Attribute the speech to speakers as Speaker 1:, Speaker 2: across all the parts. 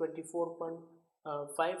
Speaker 1: 24.5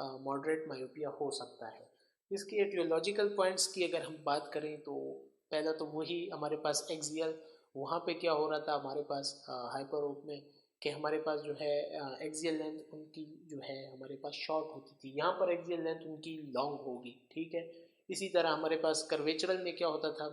Speaker 1: moderate myopia हो सकता है। इसके एटियोलॉजिकल पॉइंट्स की अगर हम बात करें तो पहला तो वही हमारे पास एक्सियल, वहाँ पे क्या हो रहा था हमारे पास हाइपरोप में कि हमारे पास जो है एक्सियल लेंथ उनकी जो है हमारे पास शॉर्ट होती थी, यहाँ पर एक्सियल लेंथ उनकी लॉन्ग होगी, ठीक है। इसी तरह हमारे पास कर्वेचरल में क्या होता था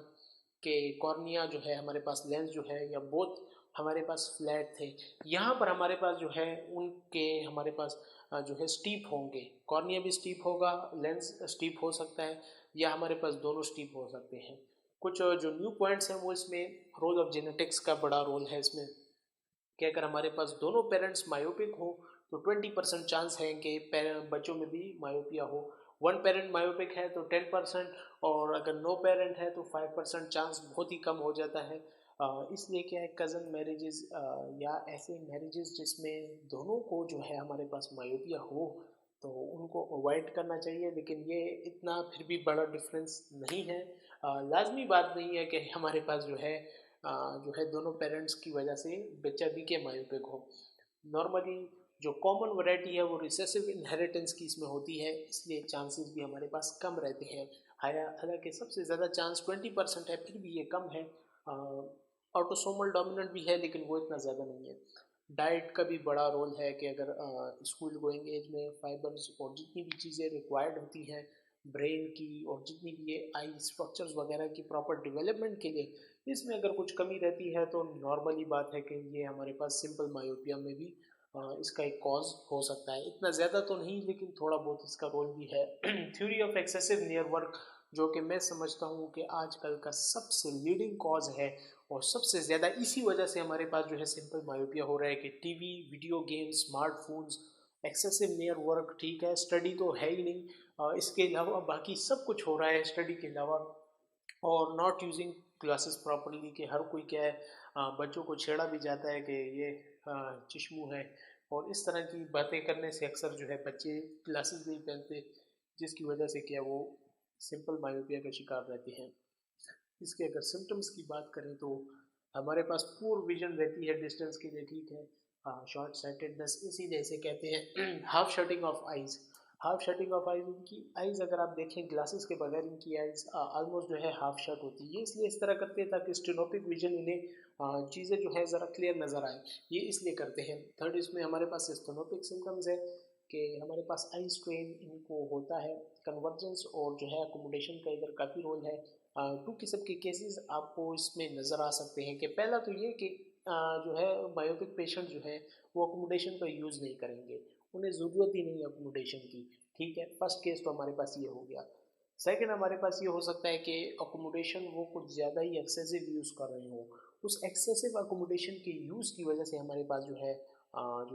Speaker 1: कि कॉर्निया जो है हमारे पास लेंस जो है या बोथ हमारे पास फ्लैट थे, यहाँ पर हमारे पास जो है उनके हमारे पास जो है स्टीप होंगे, कॉर्निया भी स्टीप होगा, लेंस स्टीप हो सकता है, या हमारे पास दोनों स्टीप हो सकते हैं। कुछ जो न्यू पॉइंट्स हैं वो इसमें रोल ऑफ जेनेटिक्स का बड़ा रोल है इसमें, कि अगर हमारे पास दोनों पेरेंट्स मायोपिक हो तो 20% चांस है कि बच्चों में भी मायोपिया हो, वन पेरेंट मायोपिक है तो 10%, और अगर नो पेरेंट है तो 5% चांस बहुत ही कम हो जाता है। इसलिए क्या है, कज़न मैरिजेस या ऐसे मैरिजेस जिसमें दोनों को जो है हमारे पास मायोपिया हो तो उनको अवॉइड करना चाहिए, लेकिन ये इतना फिर भी बड़ा डिफरेंस नहीं है। लाजमी बात नहीं है कि हमारे पास जो है दोनों पेरेंट्स की वजह से बच्चा भी के मायोपिक हो। नॉर्मली जो कॉमन वैरायटी है वो रिसेसिव इनहेरिटेंस की इसमें होती है, इसलिए चांसेस भी हमारे पास कम रहते हैं। हालांकि सबसे ज़्यादा चांस 20% है, फिर भी ये कम है। ऑटोसोमल डोमिनेंट भी है लेकिन वो इतना ज़्यादा नहीं है। डाइट का भी बड़ा रोल है कि अगर स्कूल गोइंग एज में फाइबर्स और जितनी भी चीज़ें रिक्वायर्ड होती हैं ब्रेन की और जितनी भी ये आई स्ट्रक्चर्स वगैरह की प्रॉपर डेवलपमेंट के लिए, इसमें अगर कुछ कमी रहती है तो नॉर्मली बात है कि ये हमारे पास सिंपल मायोपिया में भी इसका एक कॉज हो सकता है। इतना ज़्यादा तो नहीं लेकिन थोड़ा बहुत इसका रोल भी है। Theory of excessive near work, जो कि मैं समझता हूँ कि आजकल का सबसे लीडिंग कॉज है और सबसे ज़्यादा इसी वजह से हमारे पास जो है सिंपल मायोपिया हो रहा है कि TV, video games, smartphones, excessive near work, ठीक है स्टडी तो है ही नहीं, इसके अलावा बाकी सब कुछ हो रहा है स्टडी के अलावा, और नॉट यूजिंग क्लासेस प्रॉपरली, कि हर कोई क्या है बच्चों को छेड़ा भी जाता है कि ये चिश्मू है, और इस तरह की बातें करने से अक्सर जो है बच्चे क्लासेस नहीं पहनते, जिसकी वजह से क्या वो सिंपल मायोपिया का शिकार रहते हैं। इसके अगर सिम्टम्स की बात करें तो हमारे पास पूर विजन रहती है डिस्टेंस के लिए, ठीक है, शॉर्ट साइटेडनेस, इसीलिए इसे कहते हैं half shutting of eyes. Half shutting of eyes, इनकी आइज़ अगर आप देखें ग्लासेस के बगैर इनकी आइज़ ऑलमोस्ट जो है हाफ शट होती है, इसलिए इस तरह करते हैं ताकि स्टेनोपिक विजन इन्हें चीज़ें जो है ज़रा क्लियर नज़र आए, ये इसलिए करते हैं। थर्ड इसमें हमारे पास स्टेनोपिक सिम्टम्स है कि हमारे पास आई स्ट्रेन इनको होता है, कन्वर्जेंस और जो है अकोमोडेशन का इधर काफ़ी रोल है। टू किस्म के केसेस आपको इसमें नज़र आ सकते हैं कि पहला तो ये कि जो है बायोपिक पेशेंट जो है वो अकोमोडेशन का यूज़ नहीं करेंगे, उन्हें ज़रूरत ही नहीं है अकोमोडेशन की, ठीक है, फर्स्ट केस तो हमारे पास ये हो गया। सेकंड हमारे पास ये हो सकता है कि अकोमोडेशन वो कुछ ज़्यादा ही एक्सेसिव यूज़ कर रहे हो, उस एक्सेसिव अकोमोडेशन के यूज़ की वजह से हमारे पास जो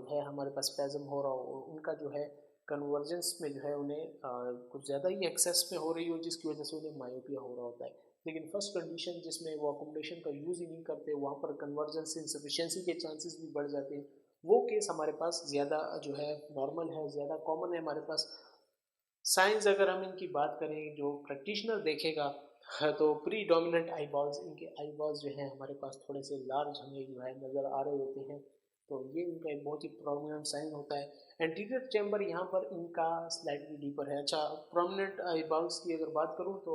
Speaker 1: है हमारे पास स्पैज़म हो रहा हो और उनका जो है कन्वर्जेंस में जो है उन्हें कुछ ज़्यादा ही एक्सेस में हो रही हो, जिसकी वजह से उन्हें मायोपिया हो रहा होता है। लेकिन फर्स्ट कंडीशन जिसमें वो अकोमोडेशन का यूज़ ही नहीं करते, वहाँ पर कन्वर्जेंस इंसफिशिएंसी के चांसेस भी बढ़ जाते हैं, वो केस हमारे पास ज़्यादा जो है नॉर्मल है, ज़्यादा कॉमन है हमारे पास। साइंस अगर हम इनकी बात करें जो प्रैक्टिशनर देखेगा तो प्री डोमिनेंट आई बॉल्स, इनके आई बॉल्स जो हैं हमारे पास थोड़े से लार्ज हमें जो है नज़र आ रहे होते हैं, तो ये इनका एक बहुत ही प्रोमिनेंट साइन होता है। एंटीरियर चैम्बर यहाँ पर इनका स्लाइटली डीपर है। अच्छा, प्रोमिनेंट आई बॉल्स की अगर बात करूँ तो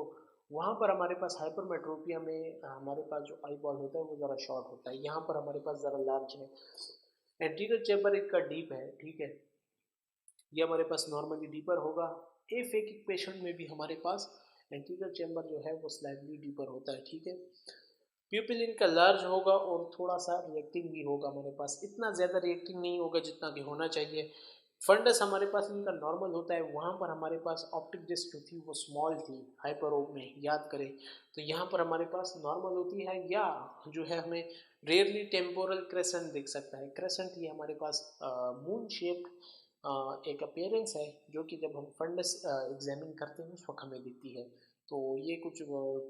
Speaker 1: वहाँ पर हमारे पास हाइपरमेट्रोपिया में हमारे पास जो आई बॉल होता है वो ज़रा शॉर्ट होता है, यहाँ पर हमारे पास ज़रा लार्ज है। एंटीरियर चैम्बर इनका डीप है, ठीक है, ये हमारे पास नॉर्मली डीपर होगा। एफेकिक पेशेंट में भी हमारे पास एंटीरियर चैम्बर जो है वो स्लाइटली डीपर होता है, ठीक है। प्यूपिल इनका लार्ज होगा और थोड़ा सा रिएक्टिंग भी होगा हमारे पास, इतना ज़्यादा रिएक्टिंग नहीं होगा जितना कि होना चाहिए। फंडस हमारे पास इनका नॉर्मल होता है, वहाँ पर हमारे पास ऑप्टिक डिस्क जो थी वो स्मॉल थी हाइपरोप में, याद करें तो यहाँ पर हमारे पास नॉर्मल होती है, या जो है हमें रेयरली टेम्पोरल क्रेसेंट दिख सकता है। क्रेसेंट ये हमारे पास मून शेप्ड एक अपीयरेंस है जो कि जब हम फंडस एग्जामिन करते हैं उस वक्त हमें दिखती है। तो ये कुछ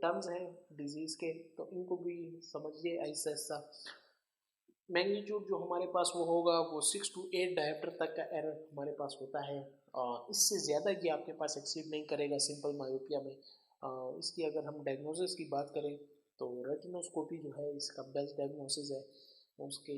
Speaker 1: टर्म्स हैं डिजीज़ के, तो इनको भी समझिए ऐसा ऐसा। मैग्नीट्यूड जो हमारे पास वो होगा वो 6 to 8 डायोप्टर तक का एरर हमारे पास होता है, इससे ज़्यादा ये आपके पास एक्सीड नहीं करेगा सिंपल मायोपिया में। इसकी अगर हम डायग्नोसिस की बात करें तो रेटिनोस्कोपी जो है इसका बेस्ट डायग्नोसिस है, उसके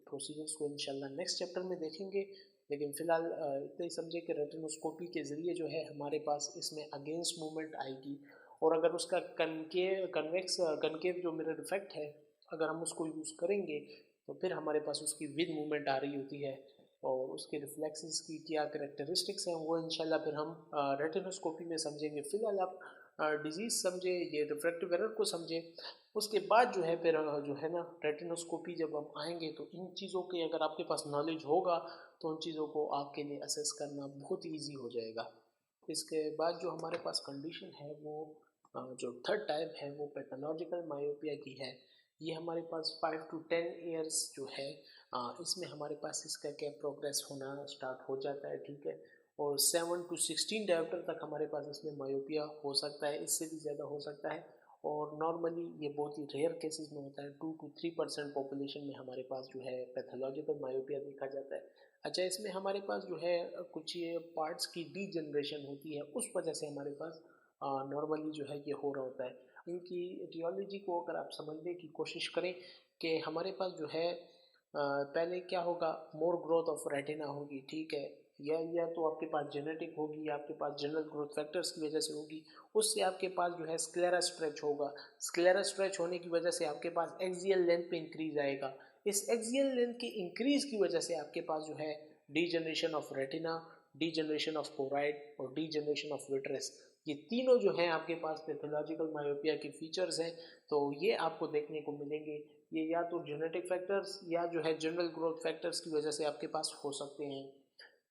Speaker 1: प्रोसीजर्स को इंशाल्लाह नेक्स्ट चैप्टर में देखेंगे। लेकिन फ़िलहाल इतना ही समझे कि रेटिनोस्कोपी के ज़रिए जो है हमारे पास इसमें अगेंस्ट मूवमेंट आएगी, और अगर उसका कनकेव जो मिरर इफेक्ट है अगर हम उसको यूज़ करेंगे तो फिर हमारे पास उसकी विद मूवमेंट आ रही होती है, और उसके रिफ्लेक्सेस की क्या करेक्टरिस्टिक्स हैं वो इंशाल्लाह फिर हम रेटिनोस्कोपी में समझेंगे। फ़िलहाल आप डिजीज़ समझे, ये रिफ्रैक्टिव एरर को समझे, उसके बाद जो है फिर जो है ना रेटिनोस्कोपी जब हम आएंगे तो इन चीज़ों के अगर आपके पास नॉलेज होगा तो उन चीज़ों को आपके लिए असेस करना बहुत ईजी हो जाएगा। इसके बाद जो हमारे पास कंडीशन है वो जो थर्ड टाइप है वो पैथोलॉजिकल मायोपिया की है। ये हमारे पास 5 to 10 ईयर्स जो है इसमें हमारे पास इसका क्या प्रोग्रेस होना स्टार्ट हो जाता है, ठीक है। और 7 to 16 डायोप्टर तक हमारे पास इसमें मायोपिया हो सकता है, इससे भी ज़्यादा हो सकता है, और नॉर्मली ये बहुत ही रेयर केसेस में होता है। 2 to 3% पॉपुलेशन में हमारे पास जो है पैथोलॉजिकल मायोपिया देखा जाता है। अच्छा, इसमें हमारे पास जो है कुछ ये पार्ट्स की डीजनरेशन होती है, उस वजह से हमारे पास नॉर्मली जो है ये हो रहा होता है। इनकी एटियोलॉजी को अगर आप समझने की कोशिश करें कि हमारे पास जो है पहले क्या होगा, मोर ग्रोथ ऑफ रेटिना होगी, ठीक है, या तो आपके पास जेनेटिक होगी या आपके पास जनरल ग्रोथ फैक्टर्स की वजह से होगी, उससे आपके पास जो है स्क्लेरा स्ट्रेच होगा। स्क्लेरा स्ट्रेच होने की वजह से आपके पास एक्सियल लेंथ पे इंक्रीज आएगा। इस एक्सियल लेंथ के इंक्रीज की वजह से आपके पास जो है degeneration of retina, degeneration of choroid और डीजनरेशन ऑफ विट्रेस, ये तीनों जो हैं आपके पास पैथोलॉजिकल मायोपिया के फीचर्स हैं। तो ये आपको देखने को मिलेंगे, ये या तो जेनेटिक फैक्टर्स या जो है जनरल ग्रोथ फैक्टर्स की वजह से आपके पास हो सकते हैं।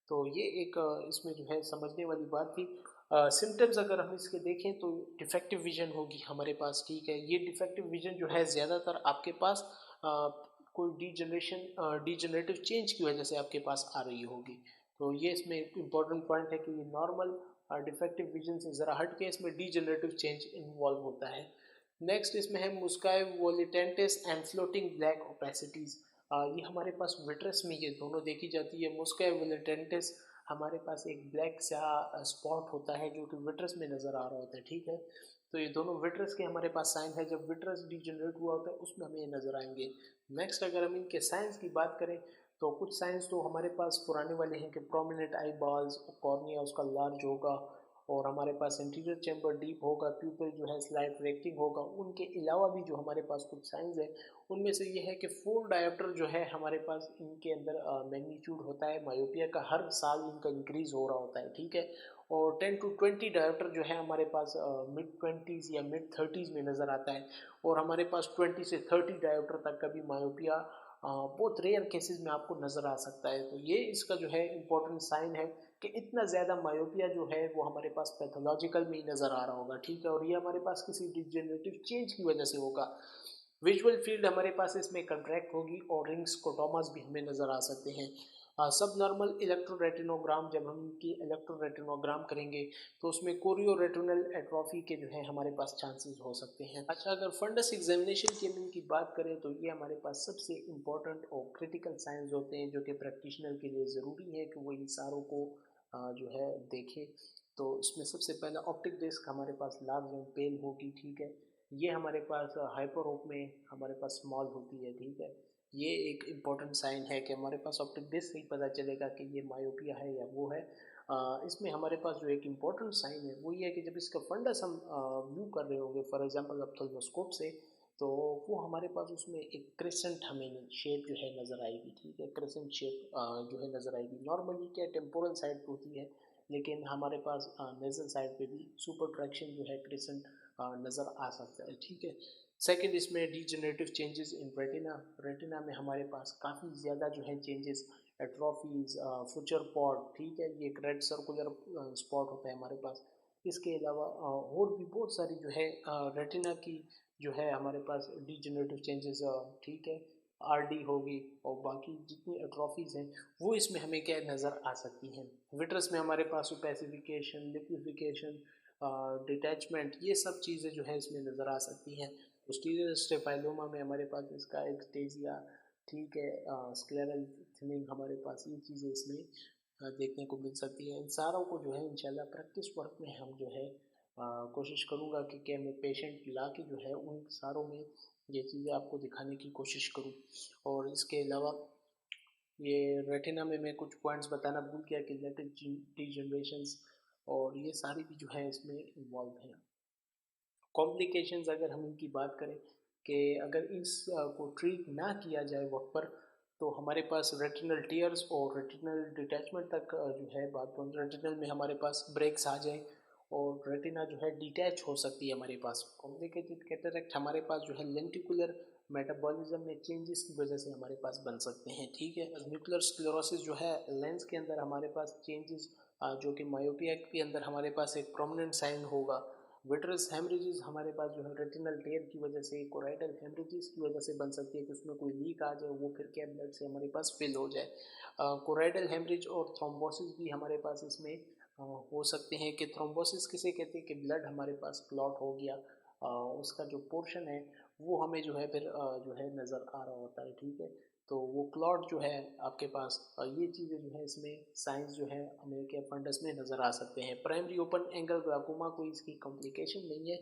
Speaker 1: तो ये एक इसमें जो है समझने वाली बात थी। सिम्टम्स अगर हम इसके देखें तो डिफेक्टिव विजन होगी हमारे पास, ठीक है। ये डिफेक्टिव विजन जो है ज़्यादातर आपके पास कोई डीजनरेटिव चेंज की वजह से आपके पास आ रही होगी। तो ये इसमें एक इम्पॉर्टेंट पॉइंट है कि ये नॉर्मल डिफेक्टिव विजन से ज़रा हट के इसमें डीजनरेटिव चेंज इन्वॉल्व होता है। नेक्स्ट इसमें है मुस्काई वोलिटेंटिस एंड फ्लोटिंग ब्लैक ओपेसिटीज़। ये हमारे पास विट्रस में ये दोनों देखी जाती है। मुस्काई वोलिटेंटिस हमारे पास एक ब्लैक सा स्पॉट होता है जो कि विट्रस में नज़र आ रहा होता है, ठीक है। तो ये दोनों विट्रस के हमारे पास साइन है, जब विट्रस डीजनरेट हुआ होता है उसमें हमें ये नज़र आएंगे। नेक्स्ट अगर हम इनके साइंस की बात करें तो कुछ साइंस तो हमारे पास पुराने वाले हैं कि प्रोमिनेंट आई बॉल्स, कॉर्निया उसका लार्ज होगा, और हमारे पास इंटीरियर चैम्बर डीप होगा, प्यूपिल जो है स्लाइट रेक्टिंग होगा। उनके अलावा भी जो हमारे पास कुछ साइंस है उनमें से ये है कि 4 डायोप्टर जो है हमारे पास इनके अंदर मैग्नीट्यूड होता है मायोपिया का, हर साल इनका इंक्रीज़ हो रहा होता है, ठीक है। और 10 to 20 डायोप्टर जो है हमारे पास मिड 20s या मिड 30s में नज़र आता है, और हमारे पास 20 से 30 डायोप्टर तक का भी मायोपिया बहुत रेयर केसेस में आपको नज़र आ सकता है। तो ये इसका जो है इम्पोर्टेंट साइन है कि इतना ज़्यादा मायोपिया जो है वो हमारे पास पैथोलॉजिकल में ही नज़र आ रहा होगा, ठीक है, और ये हमारे पास किसी डिजेनरेटिव चेंज की वजह से होगा। विजुअल फील्ड हमारे पास इसमें कंट्रैक्ट होगी और रिंग्स कोटोमास भी हमें नज़र आ सकते हैं। सब नॉर्मल इलेक्ट्रोरेटिनोग्राम, जब हम इनकी इलेक्ट्रोरेटिनोग्राम करेंगे तो उसमें कोरियोरेटिनल एट्रोफी के जो है हमारे पास चांसेस हो सकते हैं। अच्छा, अगर फंडस एग्जामिनेशन की हम इनकी बात करें तो ये हमारे पास सबसे इम्पोर्टेंट और क्रिटिकल साइंस होते हैं जो कि प्रैक्टिशनर के लिए ज़रूरी है कि वो इन सारों को जो है देखें। तो इसमें सबसे पहला ऑप्टिक डिस्क हमारे पास लार्ज एंड पेल होगी, ठीक है। ये हमारे पास हाइपरओप में हमारे पास स्मॉल होती है, ठीक है। ये एक इम्पॉर्टेंट साइन है कि हमारे पास ऑप्टिक डिस्क से ही पता चलेगा कि ये मायोपिया है या वो है। इसमें हमारे पास जो एक इम्पॉर्टेंट साइन है वो ये है कि जब इसका फंडस हम व्यू कर रहे होंगे फॉर एग्जांपल ऑप्थेल्मोस्कोप से, तो वो हमारे पास उसमें एक क्रिसेंट हमें शेप जो है नज़र आएगी, ठीक है। क्रिसेंट शेप जो है नज़र आएगी। नॉर्मली क्या टेम्पोरल साइड पे होती है, लेकिन हमारे पास नेजल साइड पे भी सुपर ट्रैक्शन जो है क्रिसेंट नज़र आ सकता है, ठीक है। सेकंड, इसमें degenerative changes in retina. Retina में हमारे पास काफ़ी ज़्यादा जो है चेंजेस, एट्रोफीज, फ्यूचर पॉड, ठीक है, ये एक रेड सर्कुलर स्पॉट होता है हमारे पास। इसके अलावा और भी बहुत सारी जो है रेटिना की जो है हमारे पास डीजनरेटिव चेंजेस, ठीक है, आरडी होगी, और बाकी जितनी एट्रोफीज हैं वो इसमें हमें क्या नज़र आ सकती हैं। विट्रस में हमारे पास ओपेसिफिकेशन, लिक्विफिकेशन, डिटैचमेंट, ये सब चीज़ें जो है इसमें नज़र आ सकती हैं। पोस्टीरियर स्टेफाइलोमा में हमारे पास इसका एक्सटेजिया, ठीक है, स्क्लेरल थिनिंग, हमारे पास ये चीज़ें इसमें देखने को मिल सकती है। इन सारों को जो है इंशाल्लाह प्रैक्टिस वर्क में हम जो है कोशिश करूँगा कि मैं पेशेंट ला के जो है उन सारों में ये चीज़ें आपको दिखाने की कोशिश करूँ। और इसके अलावा ये रेटिना में मैं कुछ पॉइंट्स बताना भूल गया कि लेटेंट डीजनरेशंस और ये सारी भी जो है इसमें इन्वॉल्व हैं। कॉम्प्लिकेशंस अगर हम इनकी बात करें कि अगर इस को ट्रीट ना किया जाए वक्त पर तो हमारे पास रेटिनल टीयर्स और रेटिनल डिटैचमेंट तक जो है बात पहुँच, रेटिनल में हमारे पास ब्रेक्स आ जाए और रेटिना जो है डिटैच हो सकती है हमारे पास। कॉम्प्लिकेटेड कैटरेक्ट हमारे पास जो है लेंटिकुलर मेटाबॉलिज्म में चेंजेस की वजह से हमारे पास बन सकते हैं, ठीक है। न्यूक्लियर स्क्लेरोसिस जो है लेंस के अंदर हमारे पास चेंजेस जो कि मायोपिया के अंदर हमारे पास एक प्रोमिनेंट साइन होगा। विट्रस हेमरेजेस हमारे पास जो है रेटिनल टेयर की वजह से, कोराइडल हेमरेजेस की वजह से बन सकती है कि उसमें कोई लीक आ जाए, वो फिर क्या ब्लड से हमारे पास फिल हो जाए। कोराइडल हेमरेज और थ्रोम्बोसिस भी हमारे पास इसमें हो सकते हैं। कि थ्रोम्बोसिस किसे कहते हैं कि ब्लड हमारे पास क्लॉट हो गया, उसका जो पोर्शन है वो हमें जो है फिर जो है नज़र आ रहा होता है, ठीक है। तो वो क्लॉट जो है आपके पास, ये चीज़ें जो है इसमें साइंस जो है हमें क्या फंडस में नज़र आ सकते हैं। प्राइमरी ओपन एंगल ग्लाकोमा कोई इसकी कॉम्प्लिकेशन नहीं है,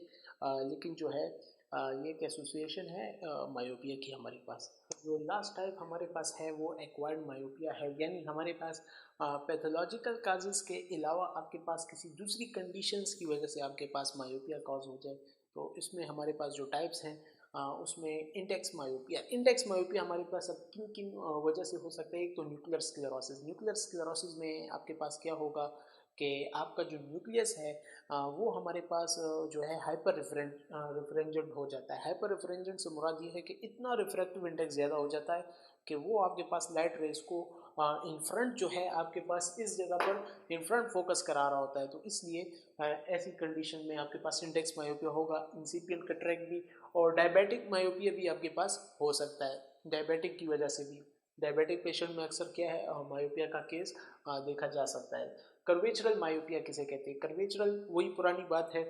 Speaker 1: लेकिन जो है ये एक एसोसिएशन है मायोपिया की हमारे पास। जो लास्ट टाइप हमारे पास है वो एक्वायर्ड मायोपिया है, यानी हमारे पास पैथोलॉजिकल काजेस के अलावा आपके पास किसी दूसरी कंडीशंस की वजह से आपके पास मायोपिया कॉज हो जाए। तो इसमें हमारे पास जो टाइप्स हैं उसमें इंडेक्स मायोपिया हमारे पास अब किन किन वजह से हो सकता है। एक तो न्यूक्लियर स्क्लेरोसिस में आपके पास क्या होगा कि आपका जो न्यूक्लियस है वो हमारे पास जो है हाइपर रिफ्रेंजेंट हो जाता है। हाइपर रिफ्रेंजेंट से मुराद ये है कि इतना रिफ्रैक्टिव इंडेक्स ज़्यादा हो जाता है कि वो आपके पास लाइट रेस को इन फ्रंट जो है आपके पास इस जगह पर इन फ्रंट फोकस करा रहा होता है। तो इसलिए ऐसी कंडीशन में आपके पास इंडेक्स मायोपिया होगा। इंसिपिएंट कैटरेक्ट भी और डायबिटिक मायोपिया भी आपके पास हो सकता है। डायबिटिक की वजह से भी, डायबिटिक पेशेंट में अक्सर क्या है मायोपिया का केस देखा जा सकता है। कर्वेचरल मायोपिया किसे कहते हैं? कर्वेचरल वही पुरानी बात है,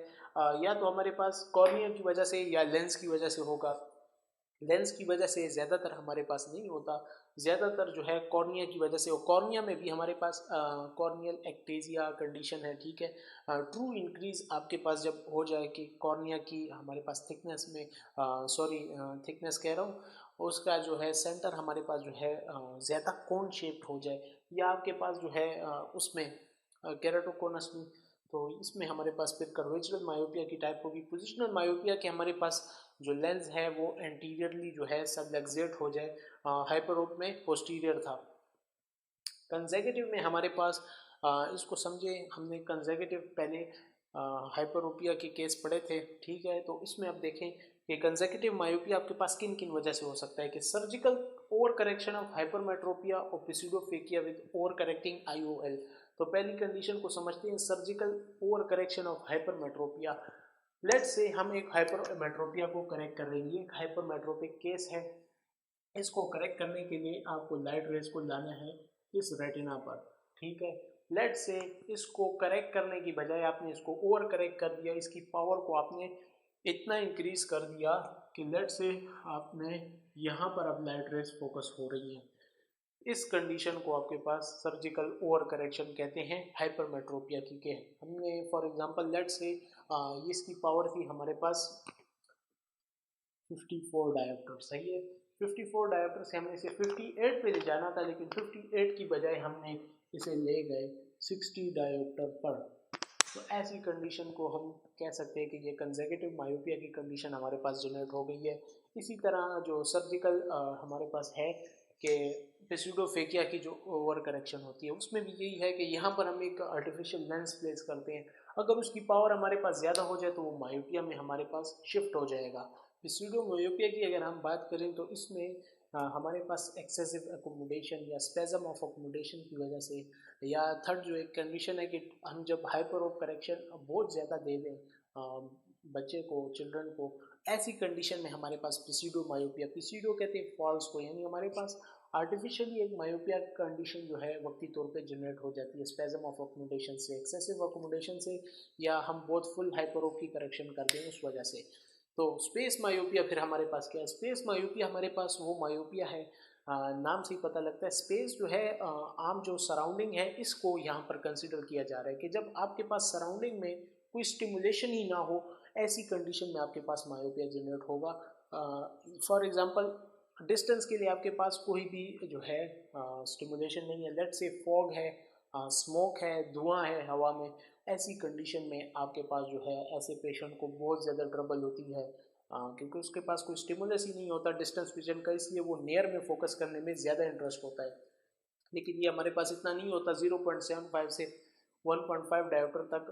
Speaker 1: या तो हमारे पास कॉर्निया की वजह से या लेंस की वजह से होगा। लेंस की वजह से ज़्यादातर हमारे पास नहीं होता, ज़्यादातर जो है कॉर्निया की वजह से। और कॉर्निया में भी हमारे पास कॉर्नियल एक्टेजिया कंडीशन है, ठीक है। ट्रू इंक्रीज आपके पास जब हो जाए कि कॉर्निया की हमारे पास थिकनेस में थिकनेस कह रहा हूँ, उसका जो है सेंटर हमारे पास जो है ज़्यादा कोन शेप्ड हो जाए, या आपके पास जो है उसमें केराटोकोनस में, तो इसमें हमारे पास फिर कर्वेचरल मायोपिया की टाइप होगी। पोजिशनल मायोपिया के हमारे पास जो लेंस है वो एंटीरियरली जो है सबलेक्सेट हो जाए, हाइपरोप में पोस्टीरियर था। कंसेक्यूटिव में हमारे पास इसको समझे, हमने कंसेक्यूटिव पहले हाइपरोपिया के केस पढ़े थे, ठीक है। तो इसमें अब देखें कि कंसेक्यूटिव मायोपिया आपके पास किन किन वजह से हो सकता है। कि surgical over correction of hypermetropia और पिस्यूडोफेकिया विद ओवर करेक्टिंग IOL। तो पहली कंडीशन को समझते हैं, surgical over correction of hypermetropia. Let's say हम एक हाइपरमेट्रोपिया को करेक्ट कर रहे हैं, ये एक हाइपरमेट्रोपिक केस है। इसको करेक्ट करने के लिए आपको लाइट रेज को लाना है इस रेटिना पर, ठीक है। लेट्स से इसको करेक्ट करने की बजाय आपने इसको ओवर करेक्ट कर दिया, इसकी पावर को आपने इतना इंक्रीज कर दिया कि लेट्स से आपने यहाँ पर अब लाइट रेज फोकस हो रही है। इस कंडीशन को आपके पास सर्जिकल ओवर करेक्शन कहते हैं हाइपरमेट्रोपिया की। के हमने फॉर एग्जांपल लेट्स से इसकी पावर थी हमारे पास 54 डायोप्टर, सही है। 54 डायोप्टर से हमने इसे 58 पे ले जाना था, लेकिन 58 की बजाय हमने इसे ले गए 60 डायोप्टर पर। तो ऐसी कंडीशन को हम कह सकते हैं कि ये कंसेक्यूटिव मायोपिया की कंडीशन हमारे पास जनरेट हो गई है। इसी तरह जो सर्जिकल हमारे पास है कि पिस्यूडोफेकिया की जो ओवर करेक्शन होती है, उसमें भी यही है कि यहाँ पर हम एक आर्टिफिशियल लेंस प्लेस करते हैं। अगर उसकी पावर हमारे पास ज़्यादा हो जाए तो वो मायोपिया में हमारे पास शिफ्ट हो जाएगा। पिस्यूडो मायोपिया की अगर हम बात करें तो इसमें हमारे पास एक्सेसिव एकोमोडेशन या स्पेजम ऑफ एकोमोडेशन की वजह से, या थर्ड जो एक कंडीशन है कि हम जब हाइपरओप करेक्शन बहुत ज़्यादा दे दें बच्चे को, चिल्ड्रन को, ऐसी कंडीशन में हमारे पास पिस्यूडो मायोपिया, पिस्यूडो कहते हैं फॉल्स को, यानी हमारे पास आर्टिफिशियली एक मायोपिया कंडीशन जो है वक्ती तौर पे जनरेट हो जाती है स्पेजम ऑफ एकोमोडेशन से, एक्सेसिव एकोमोडेशन से, या हम बहुत फुल हाइपरओप की करेक्शन कर दें उस वजह से। तो स्पेस मायोपिया फिर हमारे पास क्या है? स्पेस मायोपिया हमारे पास वो मायोपिया है, नाम से ही पता लगता है, स्पेस जो है आम जो सराउंडिंग है इसको यहाँ पर कंसिडर किया जा रहा है कि जब आपके पास सराउंडिंग में कोई स्टिमुलेशन ही ना हो, ऐसी कंडीशन में आपके पास मायोपिया जनरेट होगा। फॉर एग्जांपल डिस्टेंस के लिए आपके पास कोई भी जो है स्टिमुलेशन नहीं है, लेट्स से फॉग है, स्मोक है, धुआं है हवा में, ऐसी कंडीशन में आपके पास जो है ऐसे पेशेंट को बहुत ज़्यादा ट्रबल होती है, क्योंकि उसके पास कोई स्टिमुलस ही नहीं होता डिस्टेंस विजन का, इसलिए वो नियर में फोकस करने में ज़्यादा इंटरेस्ट होता है। लेकिन ये हमारे पास इतना नहीं होता, 0.75 से 1.5 डायोप्टर तक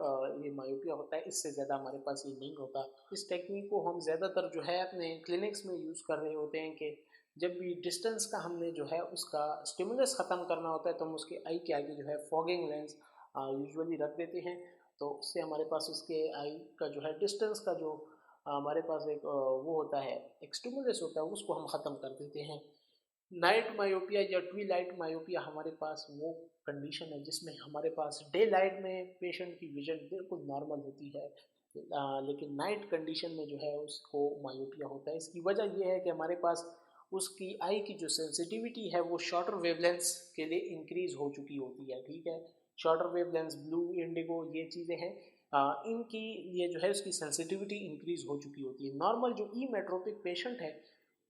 Speaker 1: ये मायोपिया होता है, इससे ज़्यादा हमारे पास ये नहीं होता। इस टेक्निक को हम ज़्यादातर जो है अपने क्लिनिक्स में यूज़ कर रहे होते हैं कि जब भी डिस्टेंस का हमने जो है उसका स्टिमुलस ख़त्म करना होता है तो हम उसके आई के आगे जो है फॉगिंग लेंस यूजुअली रख देते हैं, तो उससे हमारे पास उसके आई का जो है डिस्टेंस का जो हमारे पास एक वो होता है, एक स्टिमुलस होता है, उसको हम ख़त्म कर देते हैं। नाइट मायोपिया या ट्विलाइट मायोपिया हमारे पास वो कंडीशन है जिसमें हमारे पास डे लाइट में पेशेंट की विजन बिल्कुल नॉर्मल होती है, लेकिन नाइट कंडीशन में जो है उसको मायोपिया होता है। इसकी वजह यह है कि हमारे पास उसकी आई की जो सेंसिटिविटी है वो शॉर्टर वेवलेंथ्स के लिए इंक्रीज हो चुकी होती है, ठीक है। शॉर्टर वेवलेंथ्स, ब्लू, इंडिगो, ये चीज़ें हैं, इनकी ये जो है उसकी सेंसिटिविटी इंक्रीज हो चुकी होती है। नॉर्मल जो ई मेट्रोपिक पेशेंट है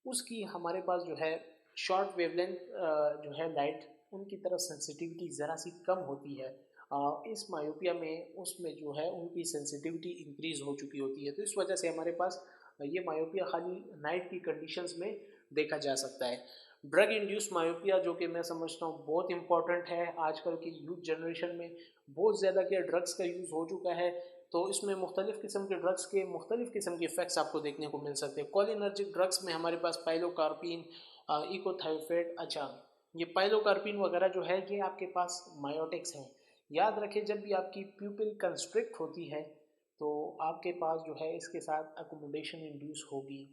Speaker 1: उसकी हमारे पास जो है शॉर्ट वेवलेंथ जो है लाइट, उनकी तरफ सेंसिटिविटी ज़रा सी कम होती है। इस मायोपिया में उसमें जो है उनकी सेंसिटिविटी इंक्रीज़ हो चुकी होती है, तो इस वजह से हमारे पास ये मायोपिया खाली नाइट की कंडीशंस में देखा जा सकता है। ड्रग इंड्यूस मायोपिया, जो कि मैं समझता हूँ बहुत इंपॉर्टेंट है आजकल की यूथ जनरेशन में, बहुत ज़्यादा क्या ड्रग्स का यूज़ हो चुका है, तो इसमें मुख्तलिफ़ किस्म के ड्रग्स के मुख्तलिफ़ किस्म के इफ़ेक्ट्स आपको देखने को मिल सकते हैं। कोलिनर्जिक ड्रग्स में हमारे पास पाइलोकार्पिन, इकोथाइफेट, अच्छा ये पाइलोकार्पिन वगैरह जो है ये आपके पास मायोटिक्स हैं। याद रखें जब भी आपकी प्यूपिल कंस्ट्रिक्ट होती है तो आपके पास जो है इसके साथ अकोमोडेशन इंड्यूस होगी।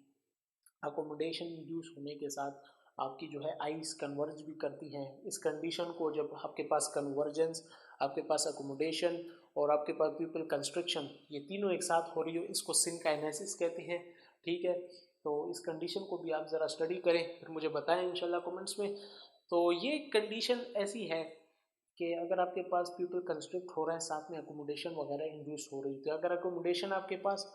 Speaker 1: अकोमोडेशन इंड्यूस होने के साथ आपकी जो है आइज कन्वर्ज भी करती हैं। इस कंडीशन को जब आपके पास कन्वर्जेंस, आपके पास अकोमोडेशन और आपके पास प्यूपिल कंस्ट्रक्शन, ये तीनों एक साथ हो रही हो, इसको सिनकाइनेसिस कहते हैं, ठीक है। तो इस कंडीशन को भी आप ज़रा स्टडी करें, फिर मुझे बताएं इंशाल्लाह कमेंट्स में। तो ये कंडीशन ऐसी है कि अगर आपके पास प्यूपिल कंस्ट्रिक्ट हो रहा है साथ में अकोमोडेशन वगैरह इंड्यूस हो रही, तो अगर अकोमोडेशन आपके पास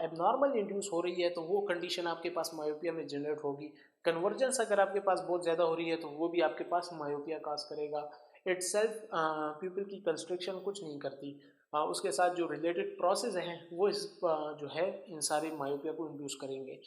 Speaker 1: एबनॉर्मल इंड्यूस हो रही है तो वो कंडीशन आपके पास मायोपिया में जनरेट होगी। कन्वर्जेंस अगर आपके पास बहुत ज़्यादा हो रही है तो वो भी आपके पास मायोपिया काज करेगा। इटसेल्फ प्यूपिल की कंस्ट्रक्शन कुछ नहीं करती, उसके साथ जो रिलेटेड प्रोसेस हैं वो इस जो है इन सारे मायोपिया को इंड्यूस करेंगे।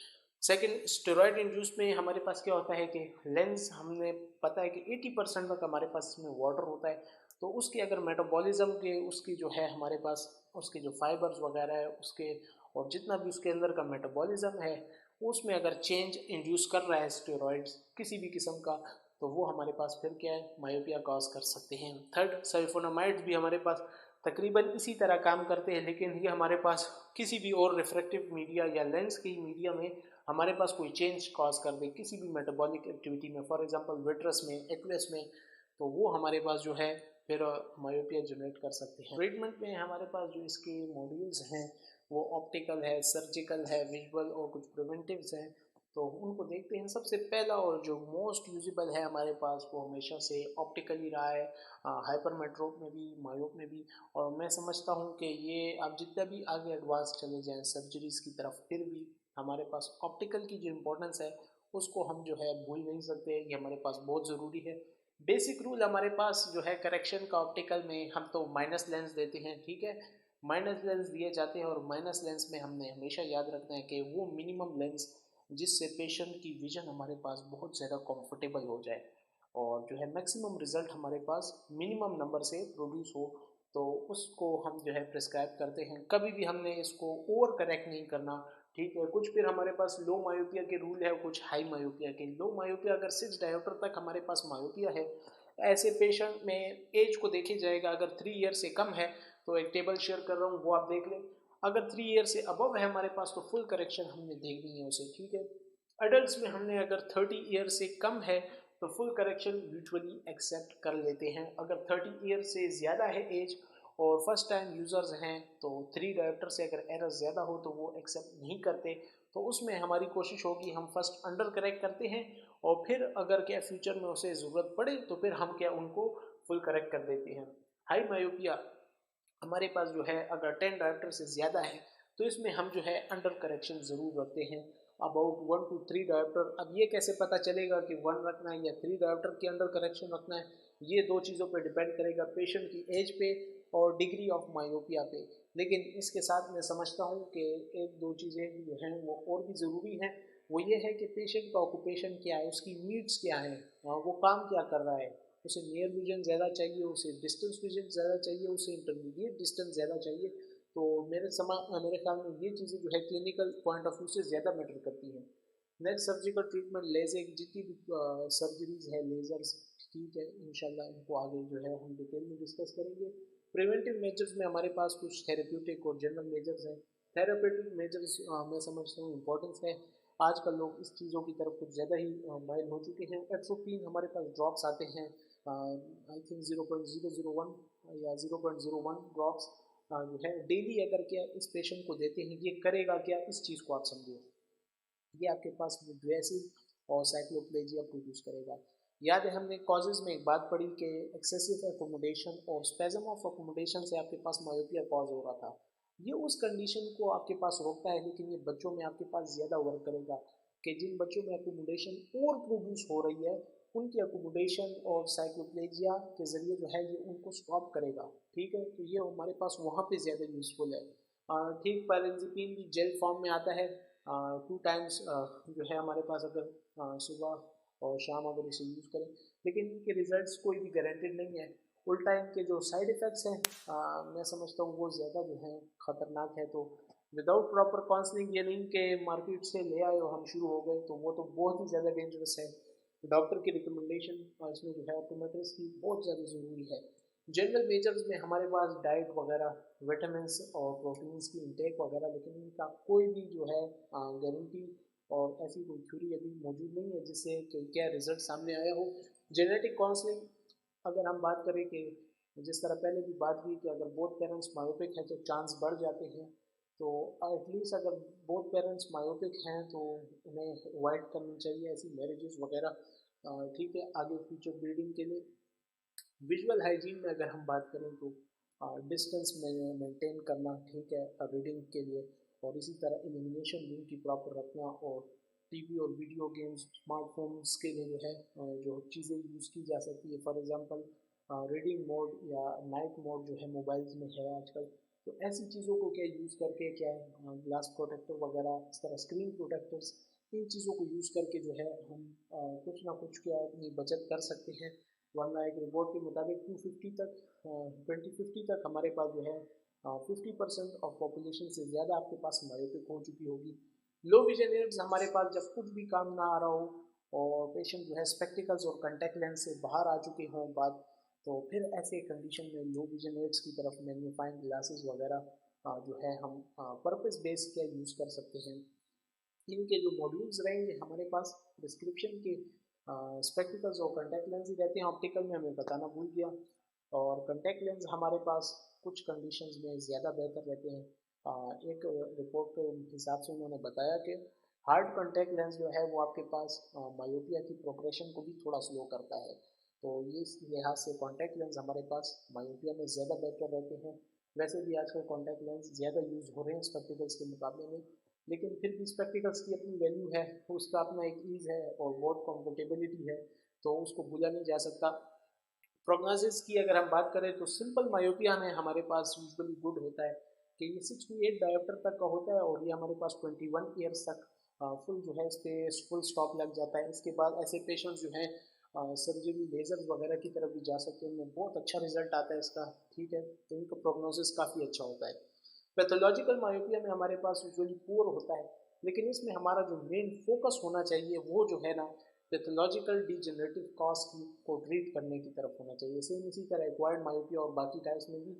Speaker 1: सेकेंड, स्टेरॉयड इंड्यूस में हमारे पास क्या होता है कि लेंस, हमने पता है कि 80% तक हमारे पास इसमें वाटर होता है, तो उसकी अगर मेटाबॉलिज्म के उसकी जो है हमारे पास उसके जो फाइबर्स वगैरह है उसके और जितना भी उसके अंदर का मेटाबॉलिज्म है उसमें अगर चेंज इंड्यूस कर रहा है स्टेरॉइड्स किसी भी किस्म का, तो वो हमारे पास फिर क्या है, मायोपिया कॉज कर सकते हैं। थर्ड, सल्फोनामाइड्स भी हमारे पास तकरीबन इसी तरह काम करते हैं, लेकिन ये हमारे पास किसी भी और रिफ्रैक्टिव मीडिया या लेंस की मीडिया में हमारे पास कोई चेंज कॉज कर दे किसी भी मेटाबॉलिक एक्टिविटी में, फॉर एग्जांपल विट्रस में, एक्वेस में, तो वो हमारे पास जो है फिर मायोपिया जनरेट कर सकते हैं। ट्रीटमेंट में हमारे पास जो इसके मॉड्यूल्स हैं वो ऑप्टिकल है, सर्जिकल है, विजुअल और कुछ प्रिवेंटिव्स हैं, तो उनको देखते हैं। सबसे पहला और जो मोस्ट यूजेबल है हमारे पास वो हमेशा से ऑप्टिकल ही रहा है, हाइपरमेट्रोप में भी, मायोप में भी, और मैं समझता हूँ कि ये आप जितना भी आगे एडवांस चले जाएं सर्जरीज की तरफ, फिर भी हमारे पास ऑप्टिकल की जो इम्पोर्टेंस है उसको हम जो है भूल नहीं सकते, ये हमारे पास बहुत ज़रूरी है। बेसिक रूल हमारे पास जो है करेक्शन का ऑप्टिकल में, हम तो माइनस लेंस देते हैं, ठीक है, माइनस लेंस दिए जाते हैं, और माइनस लेंस में हमने हमेशा याद रखना है कि वो मिनिमम लेंस जिससे पेशेंट की विजन हमारे पास बहुत ज़्यादा कंफर्टेबल हो जाए और जो है मैक्सिमम रिजल्ट हमारे पास मिनिमम नंबर से प्रोड्यूस हो, तो उसको हम जो है प्रिस्क्राइब करते हैं। कभी भी हमने इसको ओवर करेक्ट नहीं करना, ठीक है। कुछ फिर हमारे पास लो मायोपिया के रूल है, कुछ हाई मायोपिया के। लो मायोपिया अगर 6 डायोप्टर तक हमारे पास मायोपिया है, ऐसे पेशेंट में एज को देखे जाएगा, अगर 3 ईयर से कम है तो एक टेबल शेयर कर रहा हूँ वो आप देख लें, अगर 3 ईयर से अबव है हमारे पास तो फुल करेक्शन हमने देखनी है उसे, ठीक है। एडल्ट्स में हमने अगर 30 ईयर से कम है तो फुल करेक्शन यूजुअली एक्सेप्ट कर लेते हैं। अगर 30 ईयर से ज़्यादा है एज और फर्स्ट टाइम यूज़र्स हैं तो 3 डायोप्टर से अगर एरर ज़्यादा हो तो वो एक्सेप्ट नहीं करते, तो उसमें हमारी कोशिश होगी हम फर्स्ट अंडर करेक्ट करते हैं और फिर अगर क्या फ्यूचर में उसे ज़रूरत पड़े तो फिर हम क्या उनको फुल करेक्ट कर देते हैं। हाई मायोपिया हमारे पास जो है अगर 10 डायोप्टर से ज़्यादा है तो इसमें हम जो है अंडर करेक्शन ज़रूर रखते हैं अबाउट 1 to 3 डायोप्टर। अब ये कैसे पता चलेगा कि 1 रखना है या 3 डायोप्टर के अंडर करेक्शन रखना है, ये दो चीज़ों पे डिपेंड करेगा, पेशेंट की एज पे और डिग्री ऑफ मायोपिया पे। लेकिन इसके साथ मैं समझता हूँ कि एक दो चीज़ें जो हैं वो और भी ज़रूरी हैं। वो ये है कि पेशेंट का ऑक्यूपेशन क्या है, उसकी नीड्स क्या है, वो काम क्या कर रहा है। उसे नियर विजन ज़्यादा चाहिए, उसे डिस्टेंस विजन ज़्यादा चाहिए, उसे इंटरमीडिएट डिस्टेंस ज़्यादा चाहिए। तो मेरे ख्याल में ये चीज़ें जो है क्लिनिकल पॉइंट ऑफ व्यू से ज़्यादा मैटर करती हैं। नेक्स्ट सर्जिकल ट्रीटमेंट, लेज़र, जितनी भी सर्जरीज है, लेज़र्स, ठीक है, इंशाल्लाह इनको आगे जो है हम डिटेल में डिस्कस करेंगे। प्रिवेंटिव मेजर्स में हमारे पास कुछ थेरेप्यूटिक और जनरल मेजर्स हैं। थेरेप्यूटिक मेजर्स मैं समझता हूँ इम्पोर्टेंस है। आजकल लोग इस चीज़ों की तरफ कुछ ज़्यादा ही माइल हो चुके हैं। एट्रोपिन हमारे पास ड्रॉप्स आते हैं, आई थिंक 0.001 या 0.01 ड्रॉप्स जो है डेली अगर क्या इस पेशेंट को देते हैं, ये करेगा क्या, इस चीज़ को आप समझिए। ये आपके पास ड्रेसिव और साइक्लोप्लेजिया प्रोड्यूस करेगा। याद है हमने कॉजेज़ में एक बात पढ़ी कि एक्सेसिव एकोमोडेशन और स्पेजम ऑफ एकोमोडेशन से आपके पास मायोपिया कॉज हो रहा था। ये उस कंडीशन को आपके पास रोकता है, लेकिन ये बच्चों में आपके पास ज़्यादा वर्क करेगा कि जिन बच्चों में एकोमोडेशन और प्रोड्यूस हो रही है, उनकी एकोमोडेशन और साइक्लोप्लेजिया के ज़रिए जो है ये उनको स्टॉप करेगा। ठीक है, तो ये हमारे पास वहाँ पे ज़्यादा यूज़फुल है। ठीक, पायरेंजिपिन भी जेल फॉर्म में आता है। 2 टाइम्स जो है हमारे पास, अगर सुबह और शाम अगर इसे यूज़ करें, लेकिन इनके रिजल्ट्स कोई भी गारंटेड नहीं है। उल्टा इनके जो साइड इफ़ेक्ट्स हैं मैं समझता हूँ वो ज़्यादा जो हैं ख़तरनाक है। तो विदाउट प्रॉपर काउंसलिंग, ये नहीं कि मार्केट से ले आए और हम शुरू हो गए, तो वो तो बहुत ही ज़्यादा डेंजरस है। डॉक्टर की रिकमेंडेशन इसमें जो है ऑप्टोमेट्रिस्ट की बहुत ज़्यादा ज़रूरी है। जनरल मेजर्स में हमारे पास डाइट वगैरह, विटामिन्स और प्रोटीन्स की इंटेक वगैरह, लेकिन इनका कोई भी जो है गारंटी और ऐसी कोई थ्योरी अभी मौजूद नहीं है जिससे कि क्या रिजल्ट सामने आया हो। जेनेटिक काउंसलिंग, अगर हम बात करें कि जिस तरह पहले भी बात की कि अगर बोथ पेरेंट्स मायोपिक हैं तो चांस बढ़ जाते हैं, तो एटलीस्ट अगर बोथ पेरेंट्स मायोपिक हैं तो उन्हें अवॉइड करनी चाहिए ऐसी मैरिजेस वगैरह। ठीक है, आगे फ्यूचर ब्रीडिंग के लिए। विजुअल हाइजीन में अगर हम बात करें तो डिस्टेंस में मेंटेन करना, ठीक है, रीडिंग के लिए, और इसी तरह इल्यूमिनेशन रूम की प्रॉपर रखना, और टीवी और वीडियो गेम्स, स्मार्टफोन्स के लिए जो है जो चीज़ें यूज़ की जा सकती है, फॉर एग्जांपल रीडिंग मोड या नाइट मोड जो है मोबाइल्स में है आजकल, तो ऐसी चीज़ों को क्या यूज़ करके क्या है ग्लास प्रोटेक्टर वगैरह, इस तरह स्क्रीन प्रोटेक्टर्स, इन चीज़ों को यूज़ करके जो है हम कुछ ना कुछ क्या अपनी बचत कर सकते हैं। वरना एक रिपोर्ट के मुताबिक 250 तक 2050 तक हमारे पास जो है 50% ऑफ पॉपुलेशन से ज़्यादा आपके पास मायोपिक हो चुकी होगी। लो विजन एड्स हमारे पास जब कुछ भी काम ना आ रहा हो और पेशेंट जो है स्पेक्टिकल्स और कंटेक्ट लेंस से बाहर आ चुके हों बात, तो फिर ऐसे कंडीशन में लो विजन एड्स की तरफ मैग्नीफाइंग ग्लासेस वगैरह जो है हम पर्पस बेस्ड क्या यूज़ कर सकते हैं। इनके जो मॉड्यूल्स रहेंगे हमारे पास डिस्क्रिप्शन के, स्पेक्टिकल्स और कंटैक्ट लेंस ही रहते हैं। ऑप्टिकल में हमें बताना भूल गया। और कंटैक्ट लेंस हमारे पास कुछ कंडीशंस में ज़्यादा बेहतर रहते हैं। एक रिपोर्ट के हिसाब से उन्होंने बताया कि हार्ड कंटैक्ट लेंस जो है वो आपके पास मायोपिया की प्रोग्रेशन को भी थोड़ा स्लो करता है। तो ये इस लिहाज से कॉन्टैक्ट लेंस हमारे पास मायोपिया में ज़्यादा बेहतर रहते हैं। वैसे भी आजकल कॉन्टैक्ट लेंस ज़्यादा यूज़ हो रहे हैं स्पेक्टिकल्स के मुकाबले में, लेकिन फिर भी स्पेक्टिकल्स की अपनी वैल्यू है, उसका अपना एक ईज़ है और बहुत कंफर्टेबिलिटी है, तो उसको भूला नहीं जा सकता। प्रोग्नोसिस की अगर हम बात करें तो सिंपल मायोपिया में हमारे पास यूजुअली गुड होता है कि ये 6 to 8 डायोप्टर तक का होता है, और ये हमारे पास 21 ईयर्स तक फुल जो है इस पर फुल स्टॉप लग जाता है। इसके बाद ऐसे पेशेंट्स जो हैं सर्जरी लेजर वगैरह की तरफ भी जा सकते हैं, उनमें बहुत अच्छा रिजल्ट आता है इसका। ठीक है, तो इनका प्रोग्नोसिस काफ़ी अच्छा होता है। पैथोलॉजिकल मायोपिया में हमारे पास यूजुअली पुअर होता है, लेकिन इसमें हमारा जो मेन फोकस होना चाहिए वो जो है ना पैथोलॉजिकल डिजेनरेटिव कॉज को ट्रीट करने की तरफ होना चाहिए। सेम इसी तरह एक्वायर्ड मायोपिया और बाकी टाइप्स में भी,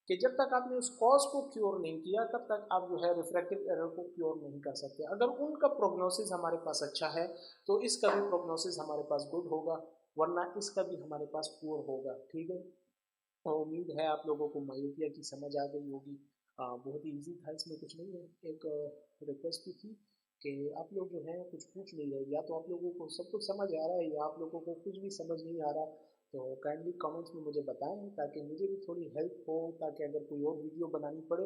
Speaker 1: कि जब तक आपने उस कॉज को क्योर नहीं किया तब तक आप जो है रिफ्रैक्टिव एरर को क्योर नहीं कर सकते। अगर उनका प्रोग्नोसिस हमारे पास अच्छा है तो इसका भी प्रोग्नोसिस हमारे पास गुड होगा, वरना इसका भी हमारे पास पुअर होगा। ठीक है, तो उम्मीद है आप लोगों को मायोपिया की समझ आ गई होगी। बहुत ही इजी था, इसमें कुछ नहीं है। एक रिक्वेस्ट भी थी कि आप लोग जो हैं कुछ पूछ नहीं रहे, या तो आप लोगों को सब कुछ समझ आ रहा है या आप लोगों को कुछ भी समझ नहीं आ रहा, तो काइंडली कमेंट्स में मुझे बताएं ताकि मुझे भी थोड़ी हेल्प हो, ताकि अगर कोई और वीडियो बनानी पड़े